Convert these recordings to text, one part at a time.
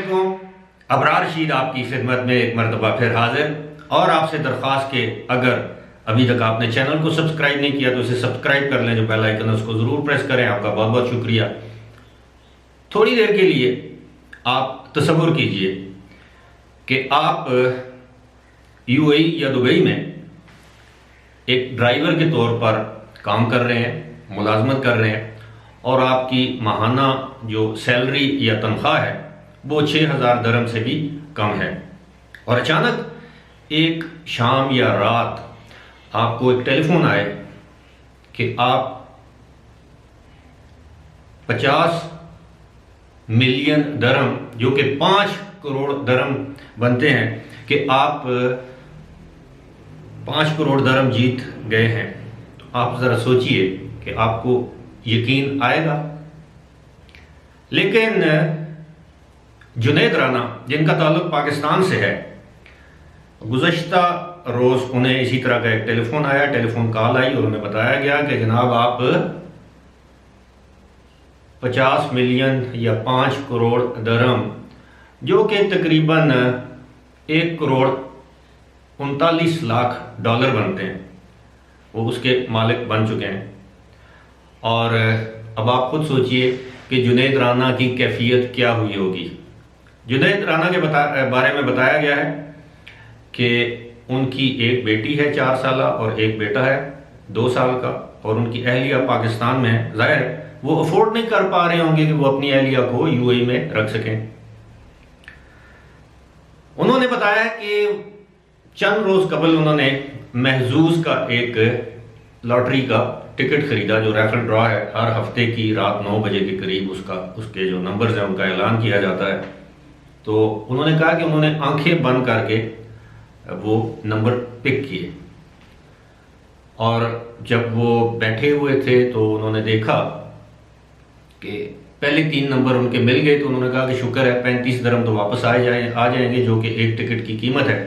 अस्सलामुअलैकुम। अबरार रशीद आपकी खिदमत में एक मरतबा फिर हाजिर और आपसे दरख्वास्त के अगर अभी तक आपने चैनल को सब्सक्राइब नहीं किया तो इसे सब्सक्राइब कर लें, जो बेल आइकन है उसको ज़रूर प्रेस करें। आपका बहुत बहुत शुक्रिया। थोड़ी देर के लिए आप तसव्वुर कीजिए कि आप यूएई या दुबई में एक ड्राइवर के तौर पर काम कर रहे हैं, मुलाजमत कर रहे हैं और आपकी माहाना जो सैलरी या तनख्वाह है वो 6,000 दरम से भी कम है। और अचानक एक शाम या रात आपको एक टेलीफोन आए कि आप 50 मिलियन दरम, जो कि 5 करोड़ दरम बनते हैं, कि आप 5 करोड़ दरम जीत गए हैं। तो आप ज़रा सोचिए कि आपको यकीन आएगा। लेकिन जुनैद राना, जिनका ताल्लुक पाकिस्तान से है, गुज़श्ता रोज़ उन्हें इसी तरह का एक टेलीफोन आया, टेलीफोन कॉल आई और उन्हें बताया गया कि जनाब आप 50 मिलियन या 5 करोड़ दरम, जो कि तकरीबन 1 करोड़ 39 लाख डॉलर बनते हैं, वो उसके मालिक बन चुके हैं। और अब आप खुद सोचिए कि जुनैद राना की कैफियत क्या हुई होगी। जुनैद राना के बारे में बताया गया है कि उनकी एक बेटी है 4 साल और एक बेटा है 2 साल का, और उनकी अहलिया पाकिस्तान में है। ज़ाहिर है वो अफोर्ड नहीं कर पा रहे होंगे कि वो अपनी अहलिया को यूएई में रख सकें। उन्होंने बताया कि चंद रोज़ कबल उन्होंने महजूज का एक लॉटरी का टिकट खरीदा, जो रैफल ड्रॉ है। हर हफ्ते की रात 9 बजे के करीब उसके जो नंबर्स हैं उनका ऐलान किया जाता है। तो उन्होंने कहा कि उन्होंने आंखें बंद करके वो नंबर पिक किए, और जब वो बैठे हुए थे तो उन्होंने देखा कि पहले 3 नंबर उनके मिल गए। तो उन्होंने कहा कि शुक्र है 35 दरम तो वापस आ जाएंगे, जो कि एक टिकट की कीमत है।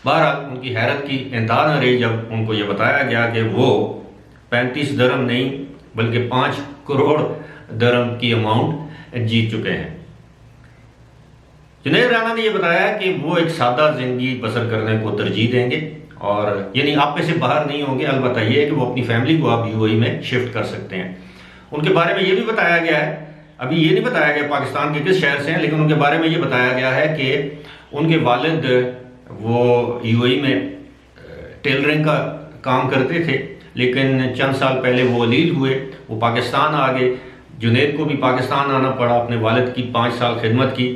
बहरहाल उनकी हैरत की इंतहा न रही जब उनको ये बताया गया कि वो 35 दरम नहीं बल्कि 5 करोड़ दरम की अमाउंट जीत चुके हैं। जुनैद राना ने यह बताया कि वो एक सादा जिंदगी बसर करने को तरजीह देंगे, और यानी आप में से बाहर नहीं होंगे। अलबत्ता ये है कि वो अपनी फैमिली को आप यूएई में शिफ्ट कर सकते हैं। उनके बारे में ये भी बताया गया है, अभी ये नहीं बताया गया पाकिस्तान के किस शहर से हैं, लेकिन उनके बारे में ये बताया गया है कि उनके वालिद वो यूएई में टेलरिंग का काम करते थे, लेकिन चंद साल पहले वो अलील हुए, वो पाकिस्तान आ गए। जुनैद को भी पाकिस्तान आना पड़ा, अपने वालिद की 5 साल खिदमत की,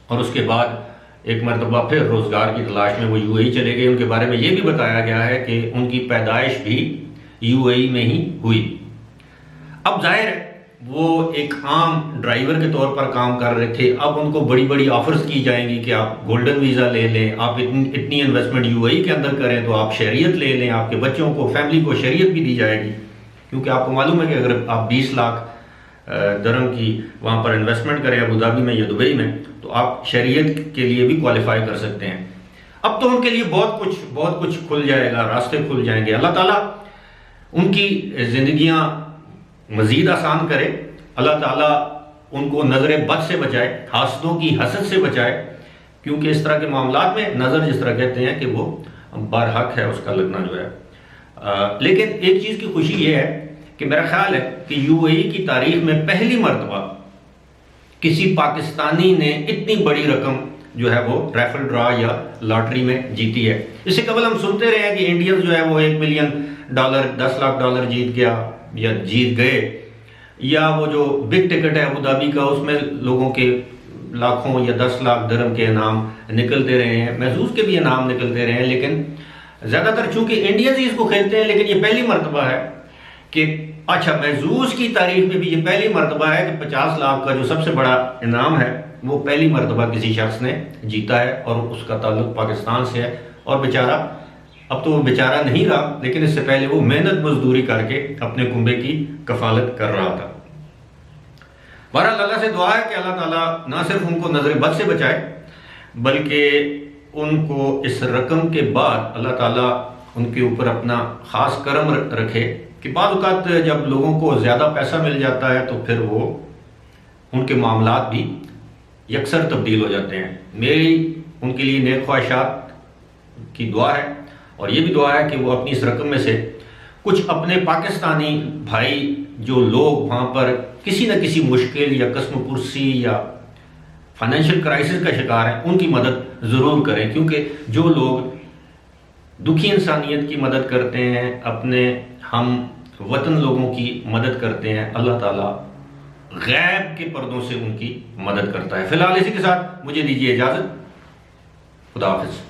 और उसके बाद एक मरतबा फिर रोज़गार की तलाश में वो यूएई चले गए। उनके बारे में ये भी बताया गया है कि उनकी पैदाइश भी यूएई में ही हुई। अब जाहिर है वो एक आम ड्राइवर के तौर पर काम कर रहे थे, अब उनको बड़ी बड़ी ऑफर्स की जाएंगी कि आप गोल्डन वीज़ा ले लें, आप इतनी इन्वेस्टमेंट यूएई के अंदर करें तो आप शरीयत ले लें, आपके बच्चों को, फैमिली को शरीयत भी दी जाएगी। क्योंकि आपको मालूम है कि अगर आप 20 लाख दरम की वहाँ पर इन्वेस्टमेंट करें अबू धाबी में या दुबई में, तो आप शरीयत के लिए भी क्वालिफाई कर सकते हैं। अब तो उनके लिए बहुत कुछ खुल जाएगा, रास्ते खुल जाएंगे। अल्लाह ताला उनकी ज़िंदगियाँ मज़ीद आसान करे, अल्लाह ताला उनको नज़र बद से बचाए, हासदों की हसद से बचाए, क्योंकि इस तरह के मामलात में नज़र जिस तरह कहते हैं कि वो बरहक है उसका लगना जो है। लेकिन एक चीज़ की खुशी ये है कि मेरा ख्याल है कि यूएई की तारीख में पहली मरतबा किसी पाकिस्तानी ने इतनी बड़ी रकम जो है वो रैफल ड्रॉ या लॉटरी में जीती है। इससे कबल हम सुनते रहे हैं कि इंडियन जो है वो 1 मिलियन डॉलर, 10 लाख डॉलर जीत गया या जीत गए, या वो जो बिग टिकट है अबू धाबी का, उसमें लोगों के लाखों या 10 लाख दरम के इनाम निकलते रहे हैं, महसूस के भी इनाम निकलते रहे हैं। लेकिन ज़्यादातर चूंकि इंडियंस ही इसको खेलते हैं, लेकिन ये पहली मरतबा है कि अच्छा, महसूस की तारीख में भी ये पहली मरतबा है कि 50 लाख का जो सबसे बड़ा इनाम है वो पहली मरतबा किसी शख्स ने जीता है, और उसका ताल्लुक पाकिस्तान से है। और बेचारा, अब तो वो बेचारा नहीं रहा, लेकिन इससे पहले वो मेहनत मजदूरी करके अपने कुंबे की कफालत कर रहा था। बहरहाल अल्लाह से दुआ है कि अल्लाह ताला ना सिर्फ उनको नजर बद से बचाए, बल्कि उनको इस रकम के बाद अल्लाह ताला उनके ऊपर अपना खास करम रखे कि बाद औक़ात जब लोगों को ज़्यादा पैसा मिल जाता है तो फिर वो उनके मामलात भी यकसर तब्दील हो जाते हैं। मेरी उनके लिए नेक ख्वाहिशात की दुआ है, और ये भी दुआ है कि वो अपनी इस रकम में से कुछ अपने पाकिस्तानी भाई जो लोग वहाँ पर किसी न किसी मुश्किल या कस्म पुरसी या फाइनेंशियल क्राइसिस का शिकार हैं, उनकी मदद ज़रूर करें। क्योंकि जो लोग दुखी इंसानियत की मदद करते हैं, अपने हम वतन लोगों की मदद करते हैं, अल्लाह ताला गैब के पर्दों से उनकी मदद करता है। फिलहाल इसी के साथ मुझे दीजिए इजाज़त। खुदा हाफिज़।